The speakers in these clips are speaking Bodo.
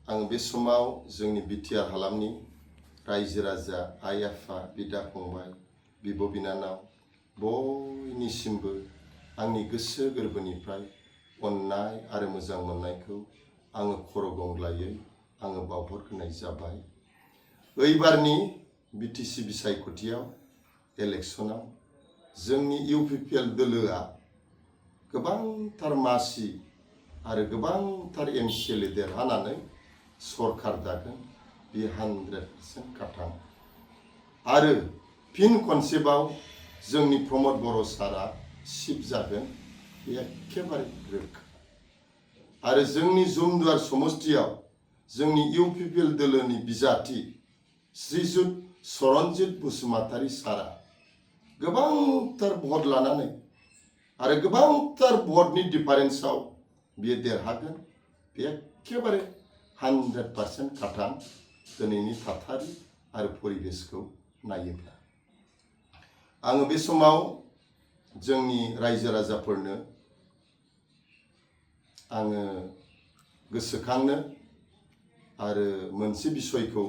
आं बे समाव जोंनि बिटिआर हालामनि रायजो राजा आइ आफा बिदा फंबाय बिब' बिनानाव बयनिसिमबो आंनि गोसो गोरबोनिफ्राय अननाय आरो मोजां मोननायखौ आङो खर' गंग्लायै आङो बावहरग्रोनाय जाबाय। ओइबारनि बिटिसि बिसायख'थियाव इलेक्सनाव जोंनि इउपिपिएल दोलोआ गोबांथार मासि आरो गोबांथार एमसिएलए देरहानानै सरकार दागोन, बे 100% खाथां। आरो फिन खनसेबाव जोंनि प्रमद बर' सारा चिफ जागोन, बे एखेबारे रोखा। आरो जोंनि जुमदुवार समष्टियाव जोंनि इउपिपिएल दोलोनि बिजाथि श्रीजुत चरणजित बसुमतारी सारा गोबांथार भट लानानै आरो गोबांथार भटनि डिफारेन्सआव बियो देरहागोन, बे एखेबारे 100% खाथां दिनैनि थासारि आरो परिबेसखौ नायोब्ला। आङो बे समाव जोंनि रायजो राजाफोरनो आङो गोसोखांनो आरो मोनसे बिसयखौ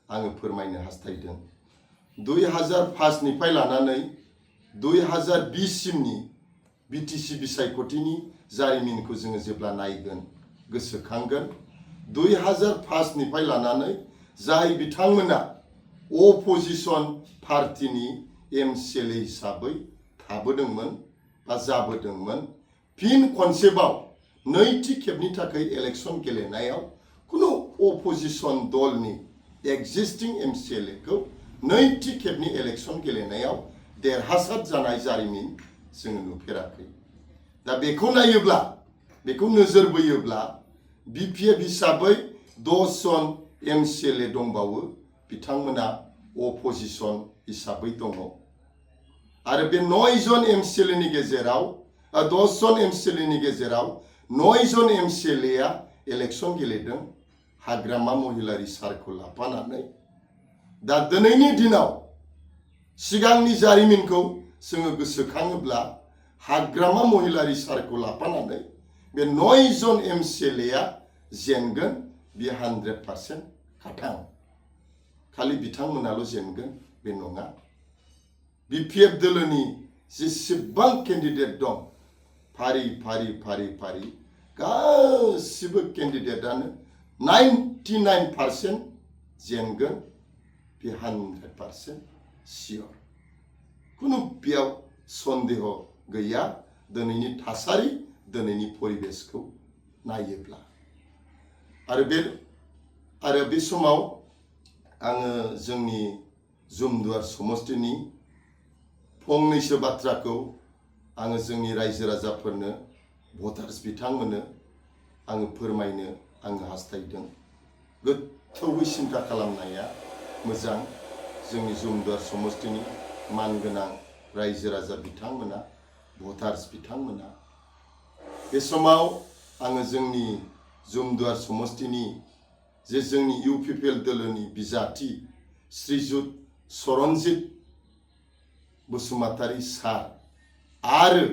आङो फोरमायनो हास्थायदों। 2005 निफ्राय लानानै 2020 सिमनि बिटिसि बिसायख'थिनि जारिमिनखौ जोङो जेब्ला नायगोन गोसोखांगोन, 2005 निफ्राय लानानै जाय बिथांमोना अपोजिशन पार्टीनि एमसिएलए हिसाबै थाबोदोंमोन बा जाबोदोंमोन, फिन खनसेबाव नैथि खेबनि थाखाय इलेक्शन गेलेनायाव कुनु अपोजिशन दलनि एक्जिस्टिं एमसिएलएखौ नैथि खेबनि इलेक्शन गेलेनायाव देरहासार जानाय जारिमिन जोङो नुफेराखै। दा बेखौ नायोब्ला, बेखौ नोजोर बोयोब्ला बिपिएफ हिसाबै 10 जन एमसिएलए दंबावो, बिथांमोना अपोजिशन हिसाबै दङ। आरो बे 9 जन एमसिएलएनि गेजेराव 10 जन एमसिएलएनि गेजेराव 9 जन एमसिएलएआ इलेक्शन गेलेदों हाग्रामा महिलारी सारखौ लाफानानै। दा दिनैनि दिनाव सिगांनि जारिमिनखौ जोङो गोसोखाङोब्ला हाग्रामा महिलारी सारखौ लाफानानै बे 9 जन एमसिएलएआ जेनगोन, बे 100% खाथां। खालि बिथांमोनाल' जेनगोन बे नङा। बिपिएफ दोलोनि जेसेबां केन्डिडेट दं, फारि फारि फारि फारि गासिबो केन्डिडेटआनो 99% जेनगोन, बे 100% सियर। कुनु बेयाव सन्देह गैया दिनैनि थासारि, दिनैनि परिबेसखौ नायोब्ला। आरो बे समाव आङो जोंनि जुमदुवार समष्टिनि फंनैसो बाथ्राखौ आङो जोंनि रायजो राजाफोरनो, भटार्स बिथांमोननो आङो फोरमायनो आङो हास्थायदों। गोथौवै सिन्था खालामनाया मोजां। जोंनि जुमदुवार समष्टिनि मानगोनां रायजो राजा बिथांमोना, भटार्स बिथांमोना, बे समाव आङो जोंनि जुमदुवार समष्टिनि जे जोंनि इउपिपिएल दोलोनि बिजाथि श्रीजुत चरणजित बसुमतारी सार आरो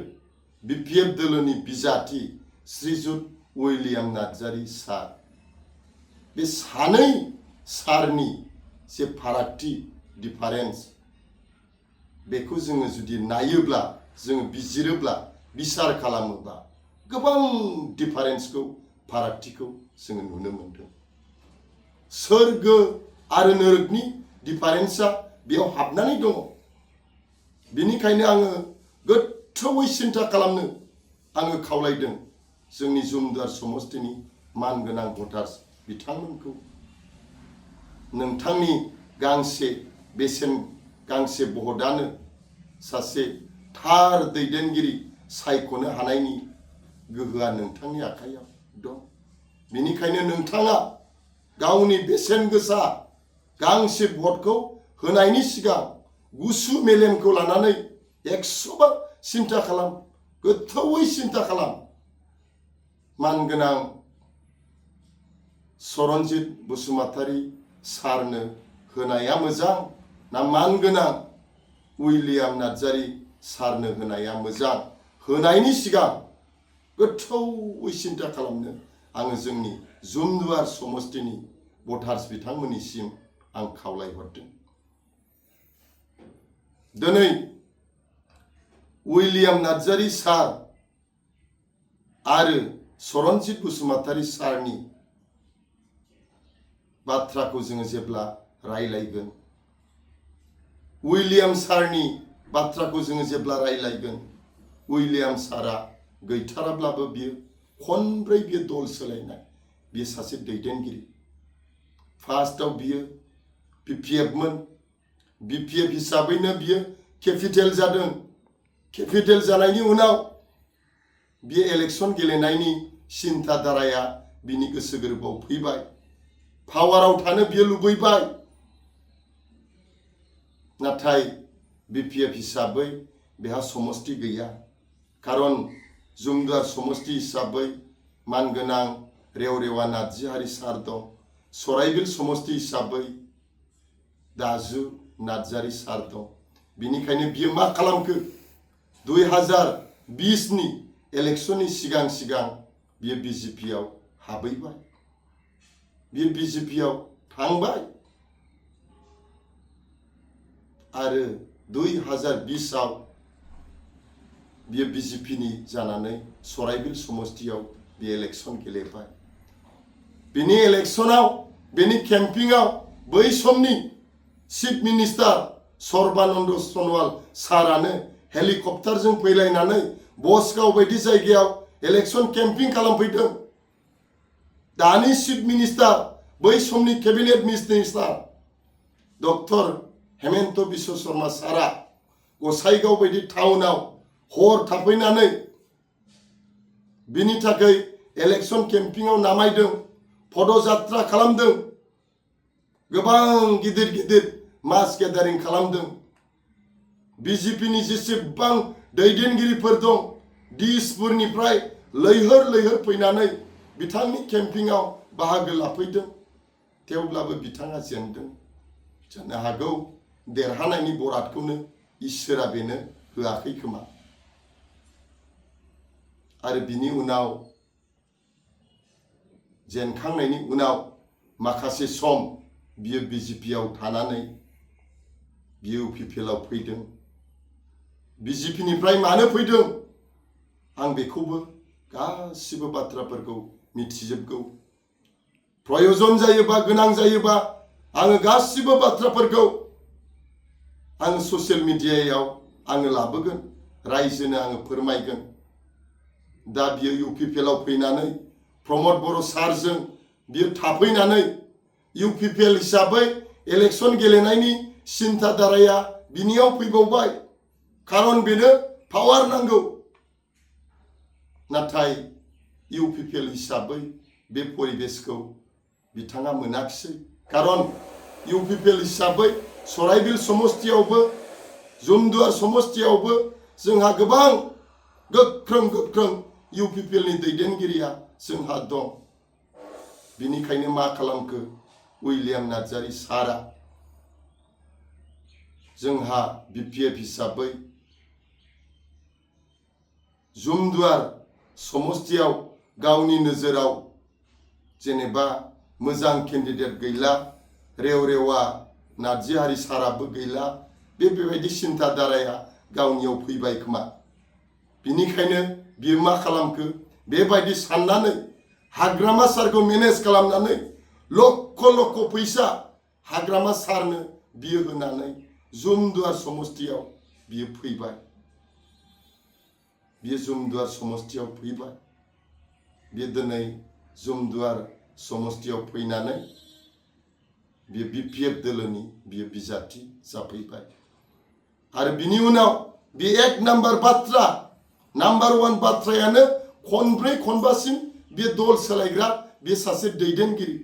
बिपिएफ दोलोनि बिजाथि श्रीजुत उइलियाम नार्जारी सार, बे सानै सारनि जे फारागथि डिफारेन्स, बेखौ जोङो जुदि नायोब्ला, जोङो बिजिरोब्ला, बिसार खालामोब्ला गोबां डिफारेन्सखौ, फारागथिखौ जोङो नुनो मोनदों। सोरगो आरो नोरगनि डिफारेन्सआ बेयाव हाबनानै दङ। बेनिखायनो आङो गोथौवै सिन्था खालामनो आङो खावलायदों जोंनि जुमदुवार समष्टिनि मानगोनां भटार्स बिथांमोनखौ। नोंथांनि गांसे भटआनो सासे थार दैदेनगिरि सायख'नो हानायनि गोहोआ नोंथांनि आखायाव दं। बेनिखायनो नोंथाङा गावनि बेसेन गोसा गांसे भटखौ होनायनि सिगां गुसु मेलेमखौ लानानै 100 बार सिन्था खालाम, गोथौवै सिन्था खालाम। मानगोनां चरणजित बसुमतारी सारनो होनाया मोजां ना मानगोनां उइलियाम नार्जारी सारनो होनाया मोजां? होनायनि सिगां गोथौवै सिन्था खालामनो आङो जोंनि जुमदुवार समष्टिनि भटार्स बिथांमोननिसिम आं खावलायहरदों। दिनै उइलियाम नार्जारी सार आरो सरनजित बसुमतारी सारनि बाथ्राखौ जोङो जेब्ला रायलायगोन, उइलियाम सारनि बाथ्राखौ जोङो जेब्ला रायलायगोन, उइलियाम सारा गैथाराब्लाबो बियो खनब्रै बियो दल सोलायनाय, बियो सासे दैदेनगिरि। फार्स्टआव बियो BPF मोन, BPF हिसाबैनो बियो केपिटेल जादों। केपिटेल जानायनि उनाव बियो इलेक्शन गेलेनायनि सिन्था धाराया बिनि गोसो गोरबोआव फैबाय। पावाराव थानो बियो लुबैबाय। नाथाय BPF हिसाबै बेहा समष्टि गैया। खारन जुमदुवार समष्टि हिसाबै मानगोनां रेवरेवा नार्जारी सार दं। सराइबिल समष्टि हिसाबै दाजु नार्जारी सार दं। बिनिखायनो बियो मा खालामखो, 2020 नि इलेक्शननि सिगां सिगां बियो BJP आव हाबैबाय। बियो BJP आव थांबाय आरो 2020 आव बियो BJP नि जानानै सराइबिल समष्टियाव बियो इलेक्शन गेलेबाय। बिनि इलेक्शनाव, बिनि केम्पिंआव बै समनि चिफ मिनिस्टार सर्बानन्द सनवाल सारानो हेलिकप्टारजों फैलायनानै बसगाव बायदि जायगायाव इलेक्शन केम्पिं खालामफैदों। दानि चिफ मिनिस्टार, बै समनि cabinet minister doctor Hemant Biswa Sharma सारा गसाइगाव बायदि टाउनाव हर थाफैनानै बिनि थाखाय इलेक्शन केम्पिंआव नामायदों, पदयात्रा खालामदों, गोबां गिदिर गिदिर मास गेदारिं खालामदों। BJP नि जेसेबां दैदेनगिरिफोर दं, दिसपुरनिफ्राय लैहोर लैहोर फैनानै बिथांनि केम्पिंआव बाहागो लाफैदों। थेवब्लाबो बिथाङा जेनदों। जानो हागौ देरहानायनि बरादखौनो इसोरा बेनो होआखै खोमा। आरो बिनि उनाव जेनखांनायनि उनाव माखासे सम बियो BJP आव थानानै बियो UPPL आव फैदों। BJP निफ्राय मानो फैदों आं बेखौबो गासिबो बाथ्राफोरखौ मिथिजोबगौ। प्रयोजन जायोबा, गोनां जायोबा आङो गासिबो बाथ्राफोरखौ आङो ससियेल मिडियायाव आङो लाबोगोन, रायजोनो आङो फोरमायगोन। दा बियो UPPL आव फैनानै प्रमद बर' सारजों बियो थाफैनानै UPPL हिसाबै इलेक्शन गेलेनायनि सिन्था धाराया बिनियाव फैबावबाय। खारन बेनो पावार नांगौ। नाथाय UPPL हिसाबै बे परिबेसखौ बिथाङा मोनाखिसै। खारन UPPL हिसाबै सराइबिल समष्टियावबो, जुमदुवार समष्टियावबो जोंहा गोबां गोख्रों गोख्रों UPPL नि दैदेनगिरिया जोंहा दं। बिनिखायनो मा खालामखो उइलियाम नार्जारी सारा जोंहा BPF हिसाबै जुमदुवार समष्टियाव गावनि नोजोराव जेनेबा मोजां केन्डिडेट गैला, रेवरेवा नार्जारी साराबो गैला, बेबायदि सिन्था धाराया गावनियाव फैबाय खोमा। बिनिखायनो बियो मा खालामखो, बेबायदि साननानै हाग्रामा सारखौ मेनेज खालामनानै लक्ष लक्ष फैसा हाग्रामा सारनो बियो होनानै जुमदुवार समष्टियाव बियो फैबाय। बियो जुमदुवार समष्टियाव फैबाय। बियो दिनै जुमदुवार समष्टियाव फैनानै बियो BPF दोलोनि बियो बिजाथि जाफैबाय। आरो बिनि उनाव बे एक नाम्बार बाथ्रा, नाम्बार 1 बाथ्रायानो खनब्रै खनबासिम बे दल सोलायग्रा बे सासे दैदेनगिरि।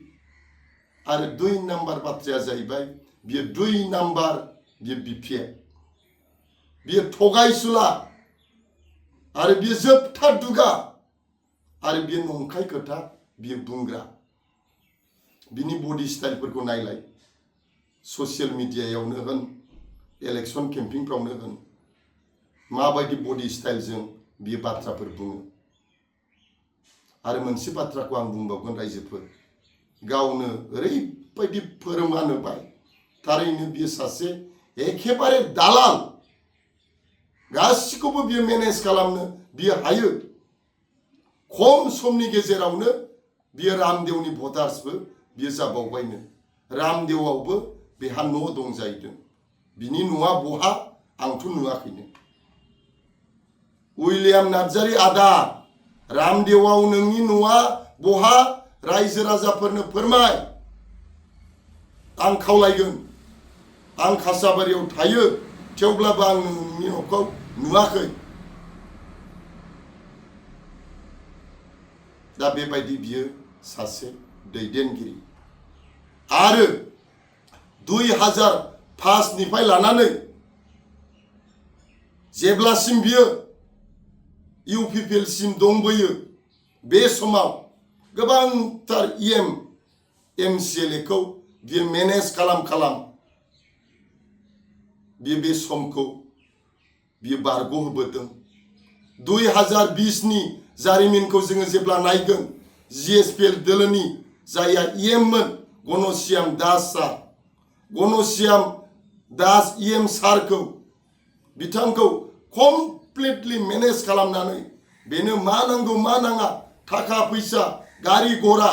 आरो 2 नाम्बार बाथ्राया जाहैबाय बियो 2 नाम्बार बियो BPF। बियो थगायसुला आरो बियो जोबथा दुगा आरो बियो नंखाय खोथा बियो बुंग्रा। बिनि बडि स्टाइलफोरखौ नायलाय, ससियेल मिडियायावनो होन, इलेक्शन केम्पिंफ्रावनो होन, माबायदि बडि स्टाइलजों बियो बाथ्राफोर बुङो। आरो मोनसे बाथ्राखौ आं बुंबावगोन रायजोफोर, गावनो ओरैबायदि फोरमान होबाय थारैनो बियो सासे एखेबारे दालाल गासिखौबो बियो मेनेज खालामनो बियो हायो खम समनि गेजेरावनो बियो रामदेवनि भटार्सबो बियो जाबावबायनो रामदेवआवबो बेहा न' दं जाहैदों बिनि न'आ बहा आंथ' नुवाखैनो उइलियाम नार्जारी आदा रामदेवआव नोंनि न'आ बहा रायजो राजाफोरनो फोरमाय आं खावलायगोन आं खासाबारियाव थायो थेवब्लाबो आं नोंनि न'खौ नुवाखै दा बेबायदि बियो सासे दैदेनगिरि आरो 2005 निफ्राय लानानै जेब्लासिम बियो UPPL सिम दंबोयो बे समाव गोबांथार MCLA खौ बियो मेनेज खालाम बियो बे समखौ बियो बारग'होबोदों 2020 नि जारिमिनखौ जोङो जेब्ला नायगोन GSPL दोलोनि जायहा मोन गणश्याम दास सारखौ बिथांखौ कमप्लिटलि मेनेज खालामनानै बेनो मा नांगौ मा नाङा थाखा फैसा गारि घोड़ा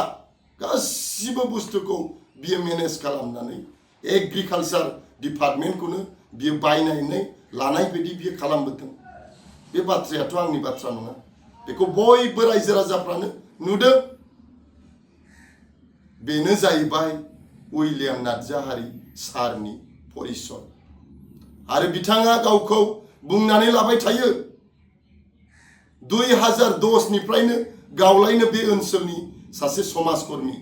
गासिबो बुस्थुखौ बियो मेनेज खालामनानै एग्रिकालचार डिपार्टमेन्टखौनो बियो बायनानै लानाय बायदि बियो खालामबोदों बे बाथ्रायाथ' आंनि बाथ्रा नङा बेखौ बयबो रायजो राजाफ्रानो नुदों बेनो जाहैबाय उइलियाम नार्जारी सारनि परिचय आरो बिथाङा गावखौ बुंनानै लाबाय थायो 2010 निफ्रायनो गावलायनो बे ओनसोलनि सासे समाजकर्मी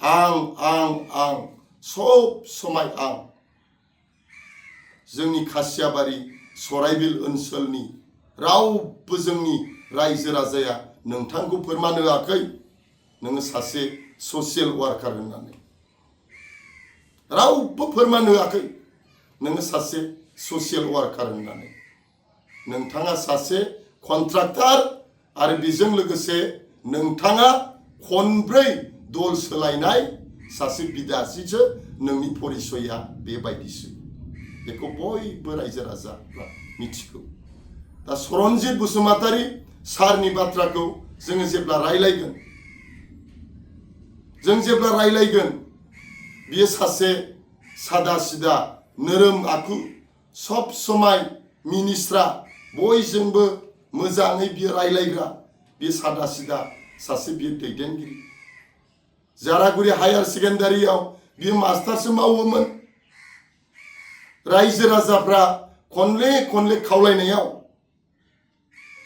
आं सब समाय आं जोंनि खासियाबारि सराइबिल ओनसोलनि रावबो जोंनि रायजो राजाया नोंथांखौ फोरमान होआखै नोङो सासे ससियेल वार्कार होननानै रावबो फोरमान होआखै नोङो सासे ससियेल वार्कार होननानै नोंथाङा सासे कन्ट्राक्टर आरो बेजों लोगोसे नोंथाङा खनब्रै दल सोलायनाय सासे बिदासिसो नोंनि परिचया बेबायदिसो बेखौ बयबो रायजो राजाफ्रा मिथिगौ दा सरनजित बसुमतारी सारनि बाथ्राखौ जोङो जेब्ला रायलायगोन बियो सासे सादा सिदा नोरोम आखु सब समाय मिनिस्रा बयजोंबो मोजाङै बियो रायलायग्रा बियो सादा सिदा सासे बियो दैदेनगिरि जारागुरि हायार सेकेन्डारियाव बियो मास्टारसो मावोमोन रायजो राजाफ्रा खनले खावलायनायाव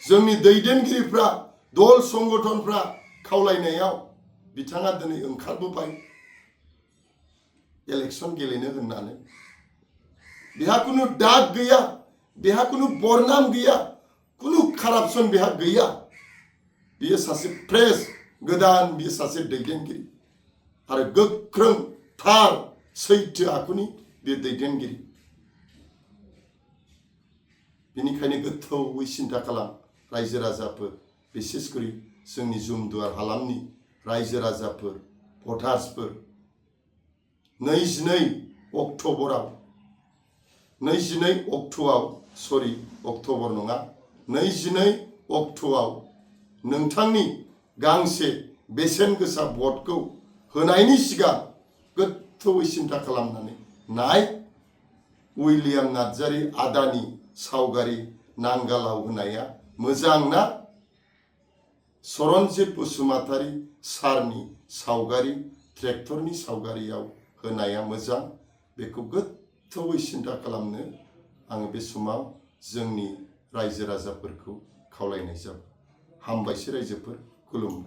जोंनि दैदेनगिरिफ्रा दल संगठनफ्रा खावलायनायाव बिथाङा दिनै ओंखारबोबाय इलेक्शन गेलेनो होननानै बेहा कुनु दाग गैया बेहा कुनु बरनाम गैया कुनु कारापसन बेहा गैया बियो सासे फ्रेश गोदान बियो सासे दैदेनगिरि आरो गोख्रों थार सैथो आखुनि बे दैदेनगिरि बेनिखायनो गोथौवै सिन्था खालाम रायजो राजाफोर बिसेसकरि जोंनि जुमदुवार हालामनि रायजो राजाफोर भटार्सफोर 22 अक्ट'बराव अक्ट'बर नङा 22 अक्ट'आव नोंथांनि गांसे बेसेन गोसा भटखौ होनायनि सिगां गोथौवै सिन्था खालामनानै नाय उइलियाम नार्जारी आदानि सावगारि नांगालाव होनाया मोजां ना सरनजित बसुमतारी सारनि सावगारि ट्रेक्टरनि सावगारियाव होनाया मोजां बेखौ गोथौवै सिन्था खालामनो आङो बे समाव जोंनि रायजो राजाफोरखौ खावलायनाय जाबाय हामबायसै रायजोफोर खुलुमबाय।